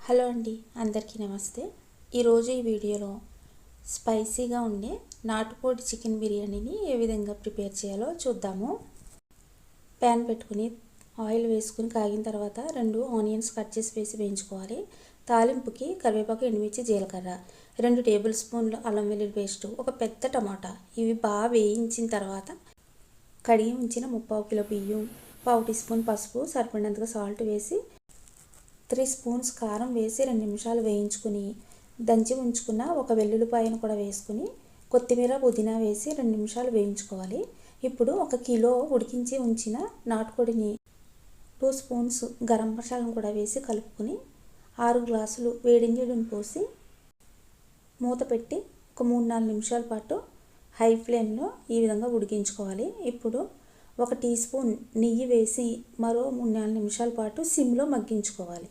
Hello అండి, అందరికీ నమస్తే. ఈరోజు ఈ వీడియోలో స్పైసీగా ఉండే నాటుకోడి చికెన్ బిర్యానీని ఏ విధంగా ప్రిపేర్ చేయాలో చూద్దాము. ప్యాన్ పెట్టుకుని ఆయిల్ వేసుకుని కాగిన తర్వాత 2 ఆనియన్స్ కట్ చేసి వేయించుకోవాలి. తాలింపుకి కరివేపాకు, ఎండుమిర్చి, జీలకర్ర, 2 టేబుల్ స్పూన్లు అల్లం వెల్లుల్లి పేస్టు, ఒక పెద్ద టమాటా ఇవి బాగా వేయించిన తర్వాత కడిగి ఉంచిన 3/4 కిలో బియ్యం, 1/2 టీ స్పూన్ పసుపు, సరిపడినంతగా సాల్ట్ వేసి 3 స్పూన్స్ కారం వేసి 2 నిమిషాలు వేయించుకుని దంచి ఉంచుకున్న ఒక వెల్లుల్లిపాయను కూడా వేసుకుని కొత్తిమీర, పుదీనా వేసి 2 నిమిషాలు వేయించుకోవాలి. ఇప్పుడు 1 కిలో ఉడికించి ఉంచిన నాటుకోడిని 2 స్పూన్స్ గరం మసాలాను కూడా వేసి కలుపుకొని 6 గ్లాసులు వేడి నీళ్ళని పోసి మూత పెట్టి ఒక 3-4 నిమిషాల పాటు హై ఫ్లేమ్లో ఈ విధంగా ఉడికించుకోవాలి. ఇప్పుడు 1 టీ స్పూన్ నెయ్యి వేసి మరో 3-4 నిమిషాల పాటు సిమ్లో మగ్గించుకోవాలి.